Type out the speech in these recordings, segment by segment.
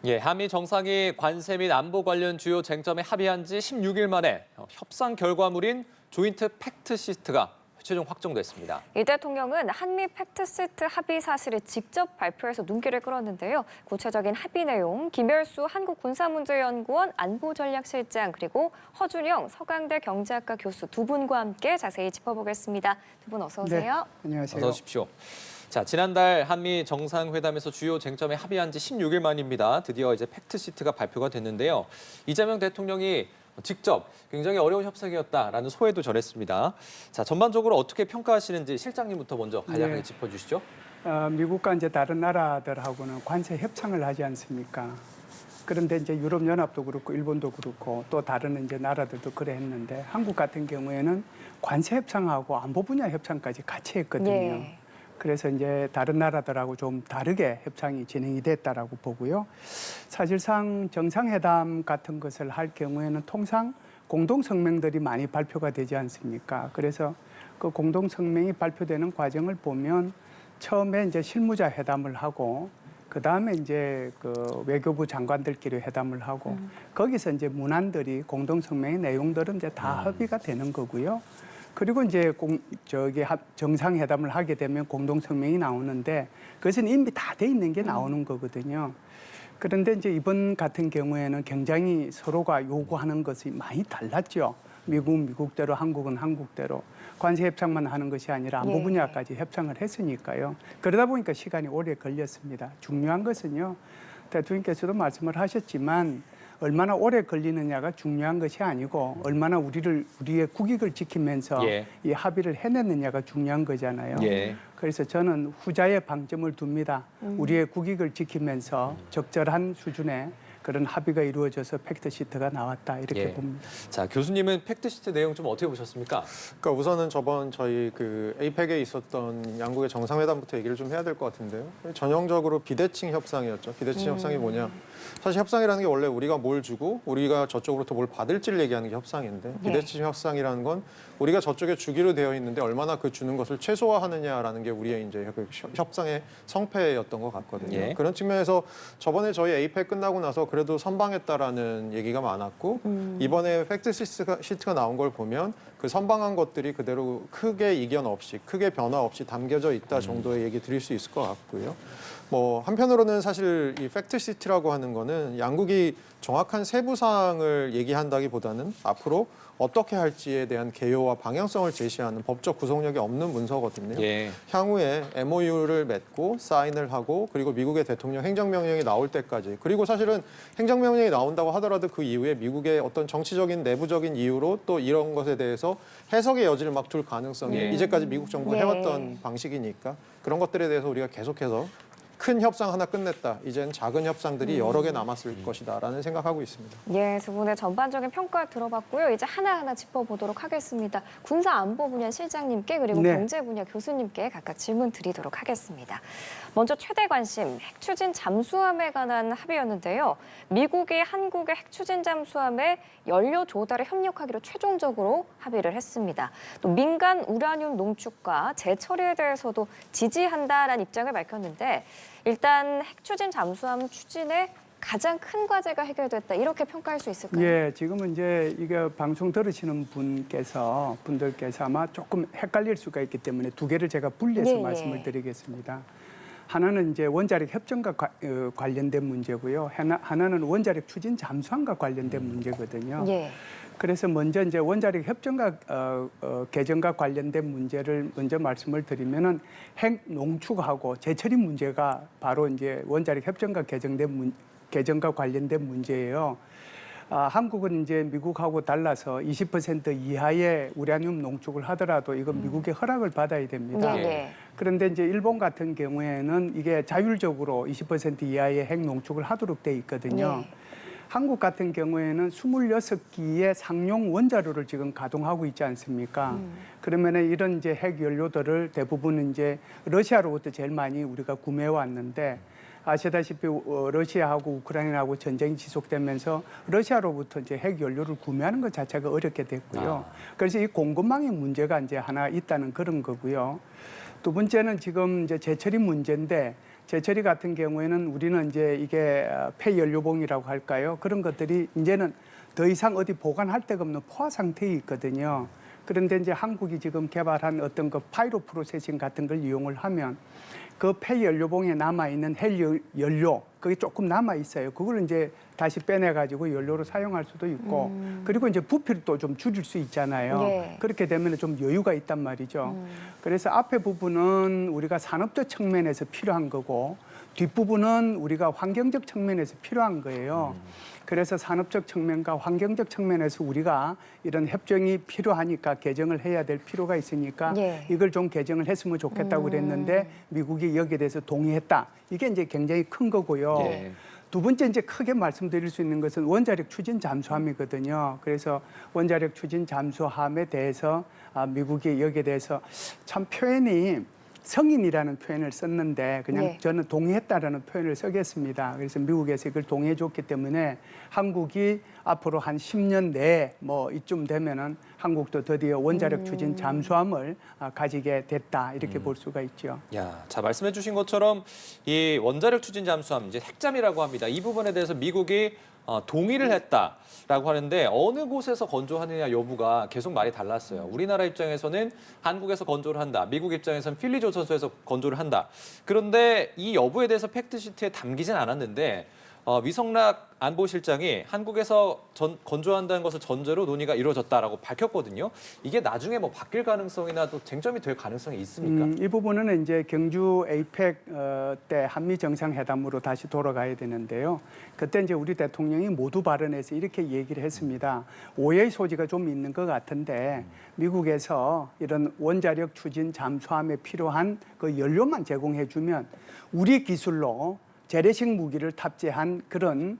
예, 한미 정상이 관세 및 안보 관련 주요 쟁점에 합의한 지 16일 만에 협상 결과물인 조인트 팩트시트가 최종 확정됐습니다. 이 대통령은 한미 팩트시트 합의 사실을 직접 발표해서 눈길을 끌었는데요. 구체적인 합의 내용, 김열수 한국군사문제연구원 안보전략실장 그리고 허준영 서강대 경제학과 교수 두 분과 함께 자세히 짚어보겠습니다. 두 분 어서 오세요. 네, 안녕하세요. 어서 오십시오. 자, 지난달 한미 정상회담에서 주요 쟁점에 합의한 지 16일 만입니다. 드디어 이제 팩트시트가 발표가 됐는데요. 이재명 대통령이 직접 굉장히 어려운 협상이었다라는 소회도 전했습니다. 자, 전반적으로 어떻게 평가하시는지 실장님부터 먼저 간략하게 네. 짚어주시죠. 미국과 이제 다른 나라들하고는 관세 협상을 하지 않습니까? 그런데 이제 유럽연합도 그렇고 일본도 그렇고 또 다른 이제 나라들도 그래 했는데 한국 같은 경우에는 관세 협상하고 안보 분야 협상까지 같이 했거든요. 예. 그래서 이제 다른 나라들하고 좀 다르게 협상이 진행이 됐다라고 보고요. 사실상 정상회담 같은 것을 할 경우에는 통상 공동성명들이 많이 발표가 되지 않습니까? 그래서 그 공동성명이 발표되는 과정을 보면 처음에 이제 실무자 회담을 하고 그다음에 이제 그 외교부 장관들끼리 회담을 하고 거기서 이제 문안들이 공동성명의 내용들은 이제 다 합의가 되는 거고요. 그리고 이제 정상회담을 하게 되면 공동성명이 나오는데 그것은 이미 다 돼 있는 게 나오는 거거든요. 그런데 이제 이번 같은 경우에는 굉장히 서로가 요구하는 것이 많이 달랐죠. 미국은 미국대로, 한국은 한국대로. 관세 협상만 하는 것이 아니라 안보 분야까지 협상을 했으니까요. 그러다 보니까 시간이 오래 걸렸습니다. 중요한 것은요. 대통령께서도 말씀을 하셨지만 얼마나 오래 걸리느냐가 중요한 것이 아니고 얼마나 우리의 국익을 지키면서 이 합의를 해냈느냐가 중요한 거잖아요. 그래서 저는 후자의 방점을 둡니다. 우리의 국익을 지키면서 적절한 수준의 그런 합의가 이루어져서 팩트시트가 나왔다 이렇게 봅니다. 자, 교수님은 팩트시트 내용 좀 어떻게 보셨습니까? 그러니까 우선은 저번 저희 그 에이펙에 있었던 양국의 정상회담부터 얘기를 좀 해야 될 것 같은데요. 전형적으로 비대칭 협상이었죠. 비대칭 협상이 뭐냐? 사실 협상이라는 게 원래 우리가 뭘 주고 우리가 저쪽으로부터 뭘 받을지를 얘기하는 게 협상인데 비대칭 협상이라는 건 우리가 저쪽에 주기로 되어 있는데 얼마나 그 주는 것을 최소화하느냐라는 게 우리의 이제 그 협상의 성패였던 것 같거든요. 그런 측면에서 저번에 저희 에이펙 끝나고 나서 그래도 선방했다라는 얘기가 많았고 이번에 팩트 시트가 나온 걸 보면 그 선방한 것들이 그대로 크게 이견 없이 크게 변화 없이 담겨져 있다 정도의 얘기 드릴 수 있을 것 같고요. 뭐 한편으로는 사실 이 팩트 시트라고 하는 거는 양국이 정확한 세부 사항을 얘기한다기보다는 앞으로 어떻게 할지에 대한 개요와 방향성을 제시하는 법적 구속력이 없는 문서거든요. 향후에 MOU를 맺고 사인을 하고 그리고 미국의 대통령 행정명령이 나올 때까지 그리고 사실은 행정명령이 나온다고 하더라도 그 이후에 미국의 어떤 정치적인 내부적인 이유로 또 이런 것에 대해서 해석의 여지를 막 둘 가능성이 이제까지 미국 정부가 해왔던 방식이니까 그런 것들에 대해서 우리가 계속해서 큰 협상 하나 끝냈다. 이젠 작은 협상들이 여러 개 남았을 것이다라는 생각하고 있습니다. 예, 두 분의 전반적인 평가 들어봤고요. 이제 하나하나 짚어보도록 하겠습니다. 군사안보 분야 실장님께 그리고 경제 분야 교수님께 각각 질문 드리도록 하겠습니다. 먼저 최대 관심, 핵추진 잠수함에 관한 합의였는데요. 미국이 한국의 핵추진 잠수함에 연료 조달에 협력하기로 최종적으로 합의를 했습니다. 또 민간 우라늄 농축과 재처리에 대해서도 지지한다라는 입장을 밝혔는데 일단 핵추진 잠수함 추진에 가장 큰 과제가 해결됐다 이렇게 평가할 수 있을까요? 예, 지금은 이제 이게 방송 들으시는 분들께서 아마 조금 헷갈릴 수가 있기 때문에 두 개를 제가 분리해서 말씀을 드리겠습니다. 하나는 이제 원자력 협정과 관련된 문제고요. 하나는 원자력 추진 잠수함과 관련된 문제거든요. 그래서 먼저 이제 원자력 협정과 개정과 관련된 문제를 먼저 말씀을 드리면은 핵 농축하고 재처리 문제가 바로 이제 원자력 협정과 개정과 관련된 문제예요. 한국은 이제 미국하고 달라서 20% 이하의 우라늄 농축을 하더라도 이건 미국의 허락을 받아야 됩니다. 그런데 이제 일본 같은 경우에는 이게 자율적으로 20% 이하의 핵 농축을 하도록 돼 있거든요. 한국 같은 경우에는 26기의 상용 원자로를 지금 가동하고 있지 않습니까? 그러면은 이런 이제 핵 연료들을 대부분 이제 러시아로부터 제일 많이 우리가 구매해 왔는데 아시다시피 러시아하고 우크라이나하고 전쟁이 지속되면서 러시아로부터 이제 핵 연료를 구매하는 것 자체가 어렵게 됐고요. 그래서 이 공급망의 문제가 이제 하나 있다는 그런 거고요. 두 번째는 지금 이제 재처리 문제인데 제철이 같은 경우에는 우리는 이제 이게 폐연료봉이라고 할까요? 그런 것들이 이제는 더 이상 어디 보관할 데가 없는 포화 상태에 있거든요. 그런데 이제 한국이 지금 개발한 어떤 그 파이로 프로세싱 같은 걸 이용을 하면 그 폐연료봉에 남아있는 헬연료, 그게 조금 남아있어요. 그걸 이제 다시 빼내가지고 연료로 사용할 수도 있고, 그리고 이제 부피를 또 좀 줄일 수 있잖아요. 예. 그렇게 되면 좀 여유가 있단 말이죠. 그래서 앞에 부분은 우리가 산업적 측면에서 필요한 거고, 뒷부분은 우리가 환경적 측면에서 필요한 거예요. 그래서 산업적 측면과 환경적 측면에서 우리가 이런 협정이 필요하니까 개정을 해야 될 필요가 있으니까 예. 이걸 좀 개정을 했으면 좋겠다고 그랬는데 미국이 여기에 대해서 동의했다. 이게 이제 굉장히 큰 거고요. 예. 두 번째 이제 크게 말씀드릴 수 있는 것은 원자력 추진 잠수함이거든요. 그래서 원자력 추진 잠수함에 대해서 미국이 여기에 대해서 참 표현이 성인이라는 표현을 썼는데 그냥 네. 저는 동의했다라는 표현을 쓰겠습니다. 그래서 미국에서 이걸 동의해 줬기 때문에 한국이 앞으로 한 10년 내에 뭐 이쯤 되면은 한국도 드디어 원자력 추진 잠수함을 가지게 됐다 이렇게 볼 수가 있죠. 야, 자 말씀해 주신 것처럼 이 원자력 추진 잠수함 이제 핵잠이라고 합니다. 이 부분에 대해서 미국이 동의를 했다라고 하는데 어느 곳에서 건조하느냐 여부가 계속 말이 달랐어요. 우리나라 입장에서는 한국에서 건조를 한다. 미국 입장에서는 필리 조선소에서 건조를 한다. 그런데 이 여부에 대해서 팩트시트에 담기진 않았는데 위성락 안보실장이 한국에서 건조한다는 것을 전제로 논의가 이루어졌다라고 밝혔거든요. 이게 나중에 뭐 바뀔 가능성이나 또 쟁점이 될 가능성이 있습니까? 이 부분은 이제 경주 에이펙 때 한미 정상회담으로 다시 돌아가야 되는데요. 그때 이제 우리 대통령이 모두 발언해서 이렇게 얘기를 했습니다. 오해의 소지가 좀 있는 것 같은데 미국에서 이런 원자력 추진 잠수함에 필요한 그 연료만 제공해주면 우리 기술로 재래식 무기를 탑재한 그런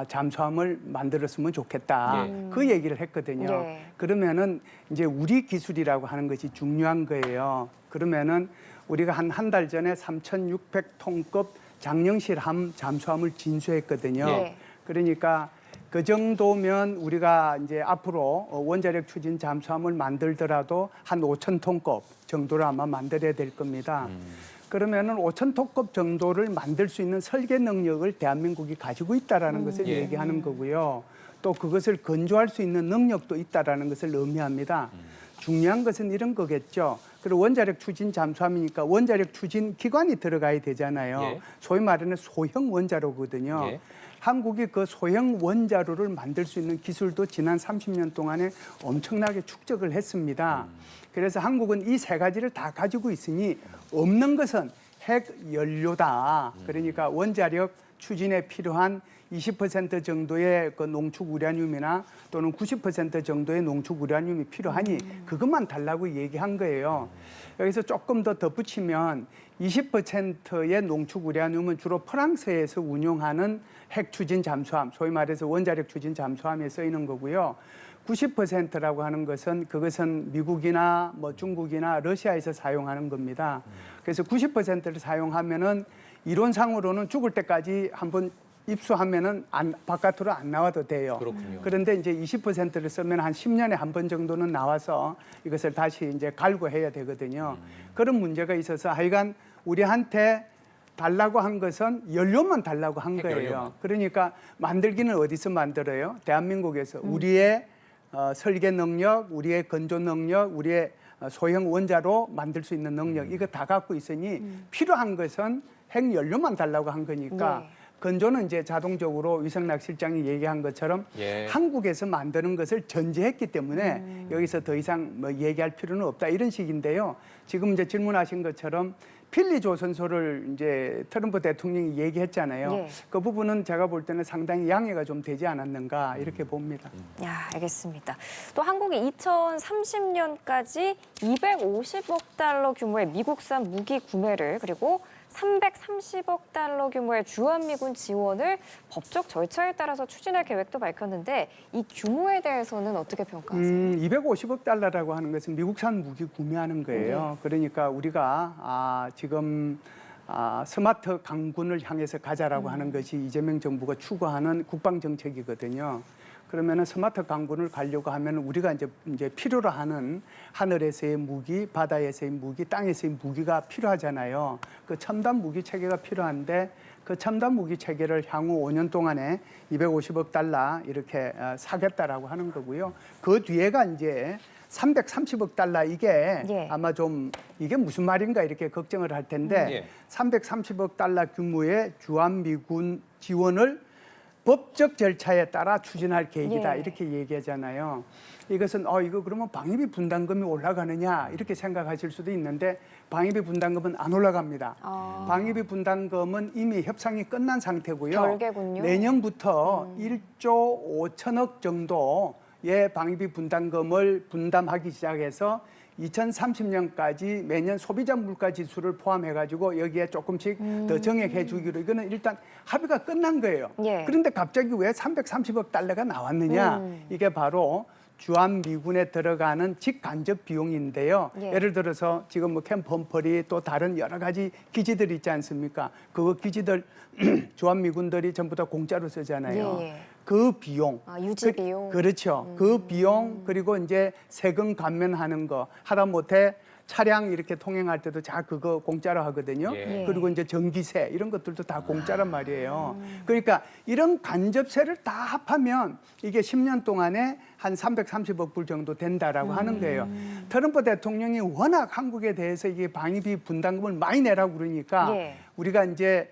잠수함을 만들었으면 좋겠다. 그 얘기를 했거든요. 네. 그러면은 이제 우리 기술이라고 하는 것이 중요한 거예요. 그러면은 우리가 한 달 전에 3,600톤급 장영실함 잠수함을 진수했거든요. 네. 그러니까 그 정도면 우리가 이제 앞으로 원자력 추진 잠수함을 만들더라도 한 5,000톤급 정도를 아마 만들어야 될 겁니다. 그러면은 5,000톤급 정도를 만들 수 있는 설계 능력을 대한민국이 가지고 있다라는 것을 예. 얘기하는 거고요. 또 그것을 건조할 수 있는 능력도 있다라는 것을 의미합니다. 중요한 것은 이런 거겠죠. 그리고 원자력 추진 잠수함이니까 원자력 추진 기관이 들어가야 되잖아요. 예. 소위 말하는 소형 원자로거든요. 예. 한국이 그 소형 원자로를 만들 수 있는 기술도 지난 30년 동안에 엄청나게 축적을 했습니다. 그래서 한국은 이 세 가지를 다 가지고 있으니 없는 것은 핵연료다. 그러니까 원자력 추진에 필요한 20% 정도의 그 농축 우라늄이나 또는 90% 정도의 농축 우라늄이 필요하니 그것만 달라고 얘기한 거예요. 여기서 조금 더 덧붙이면 20%의 농축 우라늄은 주로 프랑스에서 운용하는 핵 추진 잠수함, 소위 말해서 원자력 추진 잠수함에 쓰이는 거고요. 90%라고 하는 것은 그것은 미국이나 뭐 중국이나 러시아에서 사용하는 겁니다. 그래서 90%를 사용하면은 이론상으로는 죽을 때까지 한번 입수하면은 바깥으로 안 나와도 돼요. 그렇군요. 그런데 이제 20%를 쓰면 한 10년에 한 번 정도는 나와서 이것을 다시 이제 갈구해야 되거든요. 그런 문제가 있어서 하여간 우리한테 달라고 한 것은 연료만 달라고 한 거예요. 핵연료만. 그러니까 만들기는 어디서 만들어요? 대한민국에서 우리의 설계 능력, 우리의 건조 능력, 우리의 소형 원자로 만들 수 있는 능력 이거 다 갖고 있으니 필요한 것은 핵연료만 달라고 한 거니까 네. 건조는 이제 자동적으로 위성락 실장이 얘기한 것처럼 예. 한국에서 만드는 것을 전제했기 때문에 여기서 더 이상 뭐 얘기할 필요는 없다 이런 식인데요. 지금 이제 질문하신 것처럼 필리 조선소를 이제 트럼프 대통령이 얘기했잖아요. 예. 그 부분은 제가 볼 때는 상당히 양해가 좀 되지 않았는가 이렇게 봅니다. 야, 알겠습니다. 또 한국이 2030년까지 250억 달러 규모의 미국산 무기 구매를 그리고 330억 달러 규모의 주한미군 지원을 법적 절차에 따라서 추진할 계획도 밝혔는데 이 규모에 대해서는 어떻게 평가하세요? 250억 달러라고 하는 것은 미국산 무기 구매하는 거예요. 그러니까 우리가 지금 스마트 강군을 향해서 가자라고 하는 것이 이재명 정부가 추구하는 국방 정책이거든요. 그러면은 스마트 강군을 가려고 하면 우리가 이제 필요로 하는 하늘에서의 무기, 바다에서의 무기, 땅에서의 무기가 필요하잖아요. 그 첨단 무기 체계가 필요한데 그 첨단 무기 체계를 향후 5년 동안에 250억 달러 이렇게 사겠다라고 하는 거고요. 그 뒤에가 이제 330억 달러 이게 예. 아마 좀 이게 무슨 말인가 이렇게 걱정을 할 텐데 예. 330억 달러 규모의 주한미군 지원을 법적 절차에 따라 추진할 계획이다 예. 이렇게 얘기하잖아요. 이것은 이거 그러면 방위비 분담금이 올라가느냐 이렇게 생각하실 수도 있는데 방위비 분담금은 안 올라갑니다. 방위비 분담금은 이미 협상이 끝난 상태고요. 별개군요. 내년부터 1조 5천억 정도의 방위비 분담금을 분담하기 시작해서 2030년까지 매년 소비자 물가 지수를 포함해가지고 여기에 조금씩 더 정액해 주기로 이거는 일단 합의가 끝난 거예요. 예. 그런데 갑자기 왜 330억 달러가 나왔느냐? 이게 바로 주한미군에 들어가는 직간접 비용인데요. 예. 예를 들어서 지금 뭐 캠프 험펄이 또 다른 여러 가지 기지들 있지 않습니까? 그 기지들 주한미군들이 전부 다 공짜로 쓰잖아요. 예, 예. 그 비용, 유지 비용. 그렇죠. 그 비용 그리고 이제 세금 감면하는 거 하다못해 차량 이렇게 통행할 때도 다 그거 공짜로 하거든요. 예. 그리고 이제 전기세 이런 것들도 다 공짜란 말이에요. 그러니까 이런 간접세를 다 합하면 이게 10년 동안에 한 330억 불 정도 된다라고 하는 거예요. 트럼프 대통령이 워낙 한국에 대해서 이게 방위비 분담금을 많이 내라고 그러니까 예. 우리가 이제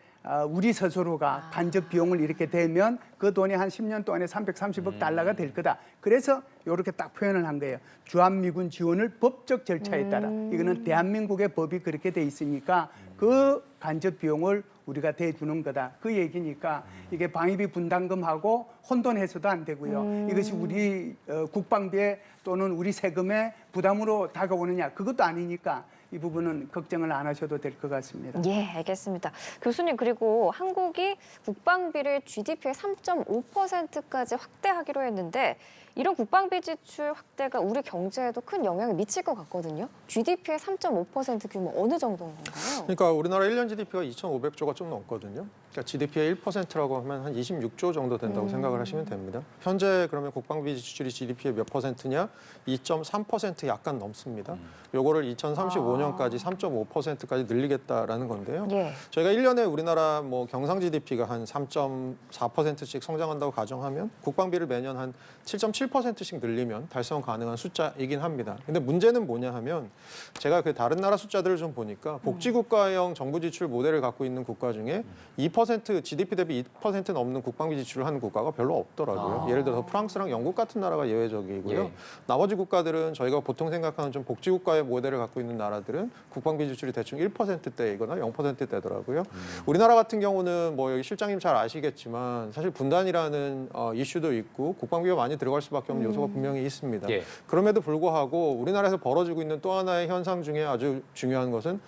우리 스스로가 간접 비용을 이렇게 대면 그 돈이 한 10년 동안에 330억 달러가 될 거다. 그래서 이렇게 딱 표현을 한 거예요. 주한미군 지원을 법적 절차에 따라. 이거는 대한민국의 법이 그렇게 돼 있으니까 그 간접 비용을 우리가 대주는 거다. 그 얘기니까 이게 방위비 분담금하고 혼돈해서도 안 되고요. 이것이 우리 국방비에 또는 우리 세금의 부담으로 다가오느냐. 그것도 아니니까 이 부분은 걱정을 안 하셔도 될 것 같습니다. 예, 알겠습니다. 교수님, 그리고 한국이 국방비를 GDP의 3.5%까지 확대하기로 했는데 이런 국방비 지출 확대가 우리 경제에도 큰 영향을 미칠 것 같거든요. GDP의 3.5% 규모 어느 정도인 건가요? 그러니까 우리나라 1년 GDP가 2,500조가 좀 넘거든요. 그러니까 GDP의 1%라고 하면 한 26조 정도 된다고 생각을 하시면 됩니다. 현재 그러면 국방비 지출이 GDP의 몇 퍼센트냐? 2.3% 약간 넘습니다. 요거를 2035년까지 3.5%까지 늘리겠다라는 건데요. 예. 저희가 1년에 우리나라 뭐 경상 GDP가 한 3.4%씩 성장한다고 가정하면 국방비를 매년 한 7.7%씩 늘리면 달성 가능한 숫자이긴 합니다. 근데 문제는 뭐냐 하면 제가 그 다른 나라 숫자들을 좀 보니까 복지국가형 정부 지출 모델을 갖고 있는 국가 중에 2% GDP 대비 2% 넘는 국방비 지출을 하는 국가가 별로 없더라고요. 예를 들어서 프랑스랑 영국 같은 나라가 예외적이고요. 예. 나머지 국가들은 저희가 보통 생각하는 좀 복지국가의 모델을 갖고 있는 나라들은 국방비 지출이 대충 1%대이거나 0%대더라고요. 우리나라 같은 경우는 뭐 여기 실장님 잘 아시겠지만 사실 분단이라는 이슈도 있고 국방비가 많이 들어갈 수밖에 없는 요소가 분명히 있습니다. 예. 그럼에도 불구하고 우리나라에서 벌어지고 있는 또 하나의 현상 중에 아주 중요한 것은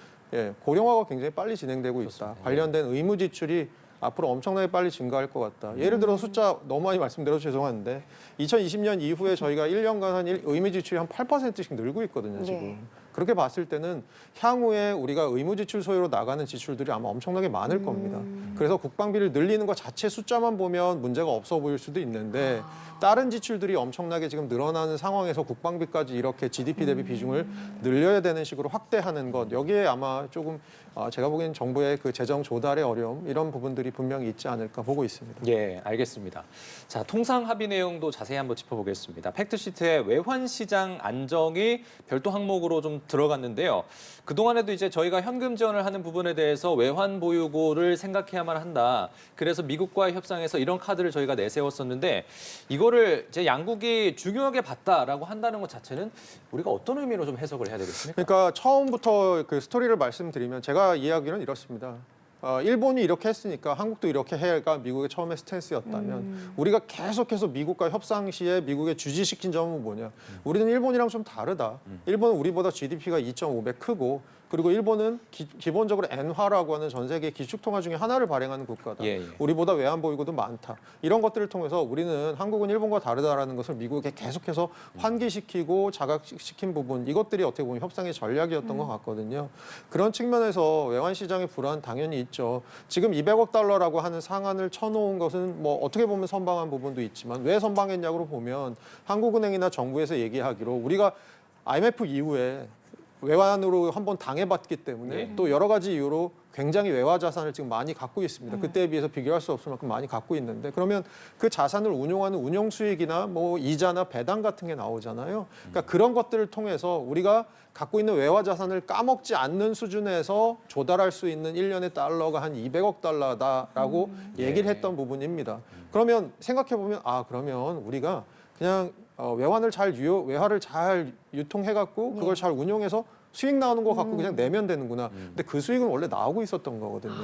고령화가 굉장히 빨리 진행되고 있다. 관련된 의무 지출이 앞으로 엄청나게 빨리 증가할 것 같다. 예를 들어 숫자 너무 많이 말씀드려서 죄송한데 2020년 이후에 저희가 1년간 한 의무 지출이 한 8%씩 늘고 있거든요, 지금. 네. 그렇게 봤을 때는 향후에 우리가 의무 지출 소요로 나가는 지출들이 아마 엄청나게 많을 겁니다. 그래서 국방비를 늘리는 것 자체 숫자만 보면 문제가 없어 보일 수도 있는데 다른 지출들이 엄청나게 지금 늘어나는 상황에서 국방비까지 이렇게 GDP 대비 비중을 늘려야 되는 식으로 확대하는 것 여기에 아마 조금 제가 보기엔 정부의 그 재정 조달의 어려움 이런 부분들이 분명히 있지 않을까 보고 있습니다. 예, 알겠습니다. 자, 통상 합의 내용도 자세히 한번 짚어보겠습니다. 팩트시트에 외환 시장 안정이 별도 항목으로 좀 들어갔는데요. 그동안에도 이제 저희가 현금 지원을 하는 부분에 대해서 외환 보유고를 생각해야만 한다. 그래서 미국과의 협상에서 이런 카드를 저희가 내세웠었는데 이거를 이제 양국이 중요하게 봤다라고 한다는 것 자체는 우리가 어떤 의미로 좀 해석을 해야 되겠습니까? 그러니까 처음부터 그 스토리를 말씀드리면 제가 이해하기로는 이렇습니다. 일본이 이렇게 했으니까 한국도 이렇게 해가 미국의 처음에 스탠스였다면 우리가 계속해서 미국과 협상 시에 미국에 주지시킨 점은 뭐냐. 우리는 일본이랑 좀 다르다. 일본은 우리보다 GDP가 2.5배 크고 그리고 일본은 기본적으로 엔화라고 하는 전 세계 기축통화 중에 하나를 발행하는 국가다. 예, 예. 우리보다 외환 보유고도 많다. 이런 것들을 통해서 우리는 한국은 일본과 다르다라는 것을 미국에 계속해서 환기시키고 자각시킨 부분, 이것들이 어떻게 보면 협상의 전략이었던 것 같거든요. 그런 측면에서 외환 시장의 불안 당연히 있죠. 지금 200억 달러라고 하는 상한을 쳐놓은 것은 뭐 어떻게 보면 선방한 부분도 있지만 왜 선방했냐고 보면 한국은행이나 정부에서 얘기하기로 우리가 IMF 이후에 외환으로 한번 당해봤기 때문에 예. 또 여러 가지 이유로 굉장히 외화 자산을 지금 많이 갖고 있습니다. 그때에 비해서 비교할 수 없을 만큼 많이 갖고 있는데 그러면 그 자산을 운용하는 운용 수익이나 뭐 이자나 배당 같은 게 나오잖아요. 그러니까 그런 것들을 통해서 우리가 갖고 있는 외화 자산을 까먹지 않는 수준에서 조달할 수 있는 1년의 달러가 한 200억 달러다라고 얘기를 했던 부분입니다. 그러면 생각해 보면 그러면 우리가 그냥 외환을 외화를 잘 유통해 갖고 그걸 잘 운용해서 수익 나오는 거 갖고 그냥 내면 되는구나. 근데 그 수익은 원래 나오고 있었던 거거든요.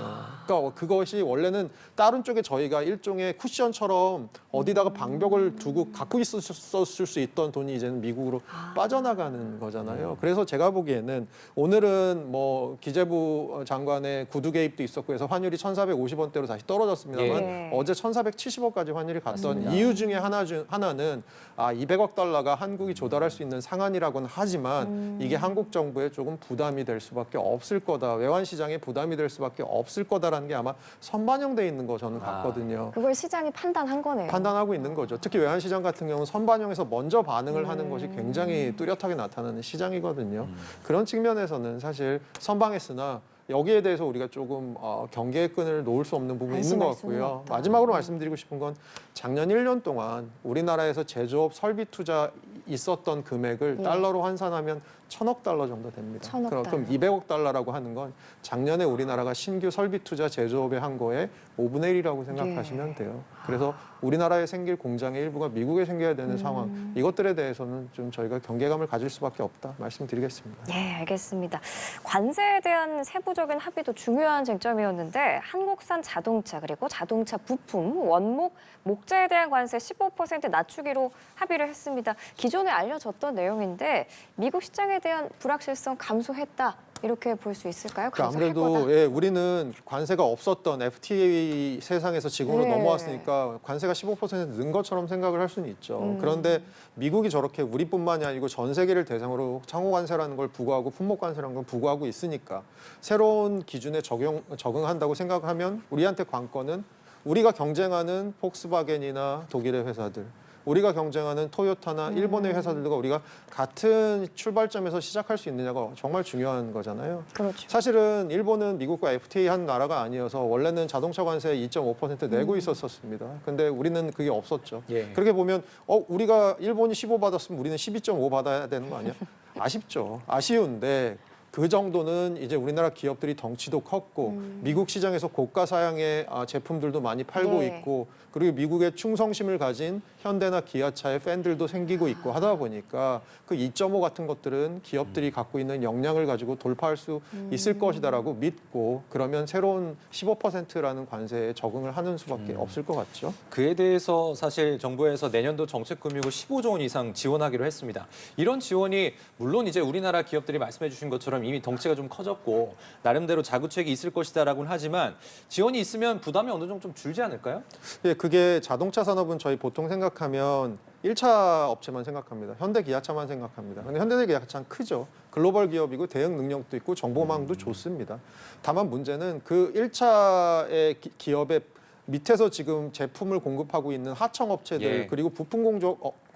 그러니까 그것이 원래는 다른 쪽에 저희가 일종의 쿠션처럼 어디다가 방벽을 두고 갖고 있었을 수 있던 돈이 이제는 미국으로 빠져나가는 거잖아요. 그래서 제가 보기에는 오늘은 뭐 기재부 장관의 구두 개입도 있었고 해서 환율이 1,450원대로 다시 떨어졌습니다만 예. 어제 1,470원까지 환율이 갔던 맞습니다. 이유 중에 하나는 200억 달러가 한국이 조달할 수 있는 상한이라고는 하지만 이게 한국 정부에 조금 부담이 될 수밖에 없을 거다. 외환 시장에 부담이 될 수밖에 없을 거다라는 게 아마 선반영돼 있는 거 저는 같거든요. 그걸 시장이 판단한 거네요. 판단하고 있는 거죠. 특히 외환 시장 같은 경우는 선반영에서 먼저 반응을 하는 것이 굉장히 뚜렷하게 나타나는 시장이거든요. 그런 측면에서는 사실 선방했으나 여기에 대해서 우리가 조금 경계의 끈을 놓을 수 없는 부분이 있는 것 안심할 수는 같고요. 없다. 마지막으로 말씀드리고 싶은 건 작년 1년 동안 우리나라에서 제조업 설비 투자 있었던 금액을 예. 달러로 환산하면 1,000억 달러 정도 됩니다. 1,000억 그럼 달러. 200억 달러라고 하는 건 작년에 우리나라가 신규 설비 투자 제조업에 한 거에 5분의 1이라고 생각하시면 예. 돼요. 그래서 우리나라에 생길 공장의 일부가 미국에 생겨야 되는 상황, 이것들에 대해서는 좀 저희가 경계감을 가질 수밖에 없다 말씀드리겠습니다. 예, 알겠습니다. 관세에 대한 세부적인 합의도 중요한 쟁점이었는데 한국산 자동차 그리고 자동차 부품, 원목, 목재에 대한 관세 15% 낮추기로 합의를 했습니다. 기존에 알려졌던 내용인데 미국 시장에 대한 불확실성 감소했다. 이렇게 볼 수 있을까요? 그러니까 감소할 거다. 아무래도 예, 우리는 관세가 없었던 FTA 세상에서 지금으로 네. 넘어왔으니까 관세가 15% 는 것처럼 생각을 할 수는 있죠. 그런데 미국이 저렇게 우리뿐만이 아니고 전 세계를 대상으로 상호 관세라는 걸 부과하고 품목 관세라는 걸 부과하고 있으니까 새로운 기준에 적응한다고 생각하면 우리한테 관건은 우리가 경쟁하는 폭스바겐이나 독일의 회사들, 우리가 경쟁하는 토요타나 일본의 회사들과 우리가 같은 출발점에서 시작할 수 있느냐가 정말 중요한 거잖아요. 그렇죠. 사실은 일본은 미국과 FTA 한 나라가 아니어서 원래는 자동차 관세 2.5% 내고 있었습니다. 근데 우리는 그게 없었죠. 예. 그렇게 보면 우리가 일본이 15 받았으면 우리는 12.5 받아야 되는 거 아니야? 아쉽죠. 아쉬운데 그 정도는 이제 우리나라 기업들이 덩치도 컸고 미국 시장에서 고가 사양의 제품들도 많이 팔고 네. 있고 그리고 미국의 충성심을 가진 현대나 기아차의 팬들도 생기고 있고 하다 보니까 그 2.5 같은 것들은 기업들이 갖고 있는 역량을 가지고 돌파할 수 있을 것이다라고 믿고 그러면 새로운 15%라는 관세에 적응을 하는 수밖에 없을 것 같죠. 그에 대해서 사실 정부에서 내년도 정책금융을 15조 원 이상 지원하기로 했습니다. 이런 지원이 물론 이제 우리나라 기업들이 말씀해 주신 것처럼 이미 덩치가 좀 커졌고 나름대로 자구책이 있을 것이다라고는 하지만 지원이 있으면 부담이 어느 정도 좀 줄지 않을까요? 예, 그게 자동차 산업은 저희 보통 생각하면 1차 업체만 생각합니다. 현대 기아차만 생각합니다. 근데 현대 기아차는 크죠. 글로벌 기업이고 대응 능력도 있고 정보망도 좋습니다. 다만 문제는 그 1차의 기업의 밑에서 지금 제품을 공급하고 있는 하청 업체들 예. 그리고 부품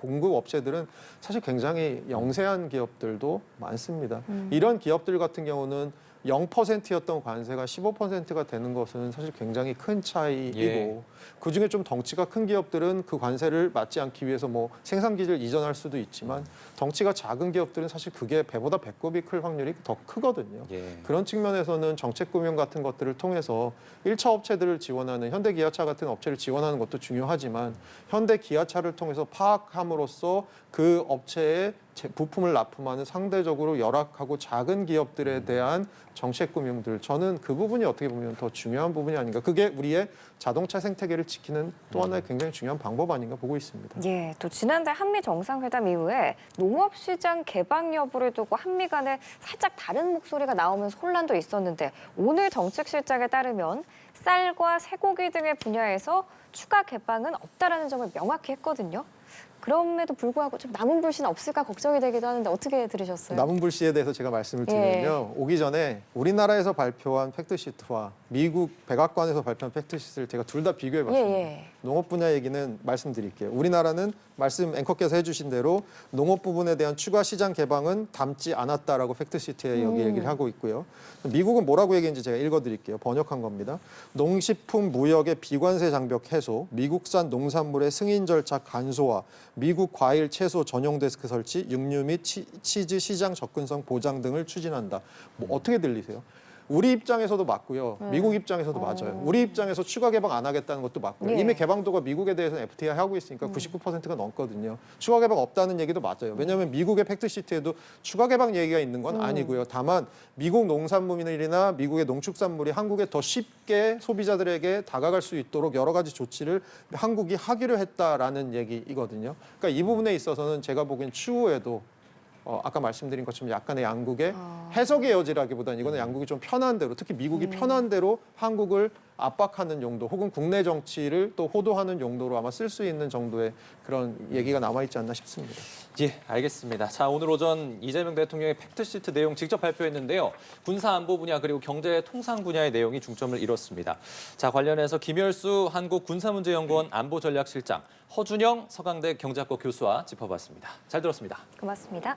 공급 업체들은 사실 굉장히 영세한 기업들도 많습니다. 이런 기업들 같은 경우는 0%였던 관세가 15%가 되는 것은 사실 굉장히 큰 차이이고 예. 그중에 좀 덩치가 큰 기업들은 그 관세를 맞지 않기 위해서 뭐 생산 기지를 이전할 수도 있지만 덩치가 작은 기업들은 사실 그게 배보다 배꼽이 클 확률이 더 크거든요. 예. 그런 측면에서는 정책금융 같은 것들을 통해서 1차 업체들을 지원하는 현대기아차 같은 업체를 지원하는 것도 중요하지만 현대기아차를 통해서 파악함으로써 그 업체의 부품을 납품하는 상대적으로 열악하고 작은 기업들에 대한 정책금융들, 저는 그 부분이 어떻게 보면 더 중요한 부분이 아닌가. 그게 우리의 자동차 생태계를 지키는 또 하나의 굉장히 중요한 방법 아닌가 보고 있습니다. 예, 또 지난달 한미 정상회담 이후에 농업시장 개방 여부를 두고 한미 간에 살짝 다른 목소리가 나오면서 혼란도 있었는데 오늘 정책실장에 따르면 쌀과 쇠고기 등의 분야에서 추가 개방은 없다라는 점을 명확히 했거든요. 그럼에도 불구하고 좀 남은 불씨는 없을까 걱정이 되기도 하는데 어떻게 들으셨어요? 남은 불씨에 대해서 제가 말씀을 드리면요. 오기 전에 우리나라에서 발표한 팩트시트와 미국 백악관에서 발표한 팩트시트를 제가 둘 다 비교해봤습니다. 예. 농업 분야 얘기는 말씀드릴게요. 우리나라는 말씀 앵커께서 해주신 대로 농업 부분에 대한 추가 시장 개방은 담지 않았다라고 팩트시트에 여기 얘기를 하고 있고요. 미국은 뭐라고 얘기했는지 제가 읽어드릴게요. 번역한 겁니다. 농식품 무역의 비관세 장벽 해소, 미국산 농산물의 승인 절차 간소화, 미국 과일, 채소 전용 데스크 설치, 육류 및 치즈 시장 접근성 보장 등을 추진한다. 뭐 어떻게 들리세요? 우리 입장에서도 맞고요. 미국 입장에서도 맞아요. 우리 입장에서 추가 개방 안 하겠다는 것도 맞고요. 예. 이미 개방도가 미국에 대해서는 FTA 하고 있으니까 99%가 넘거든요. 추가 개방 없다는 얘기도 맞아요. 왜냐하면 미국의 팩트시트에도 추가 개방 얘기가 있는 건 아니고요. 다만 미국 농산물이나 미국의 농축산물이 한국에 더 쉽게 소비자들에게 다가갈 수 있도록 여러 가지 조치를 한국이 하기로 했다라는 얘기이거든요. 그러니까 이 부분에 있어서는 제가 보기엔 추후에도 아까 말씀드린 것처럼 약간의 양국의 해석의 여지라기보다는 이거는 양국이 좀 편한 대로, 특히 미국이 편한 대로 한국을 압박하는 용도 혹은 국내 정치를 또 호도하는 용도로 아마 쓸 수 있는 정도의 그런 얘기가 남아있지 않나 싶습니다. 예, 알겠습니다. 자, 오늘 오전 이재명 대통령의 팩트시트 내용 직접 발표했는데요. 군사 안보 분야 그리고 경제 통상 분야의 내용이 중점을 이뤘습니다. 자, 관련해서 김열수 한국군사문제연구원 안보전략실장, 허준영 서강대 경제학과 교수와 짚어봤습니다. 잘 들었습니다. 고맙습니다.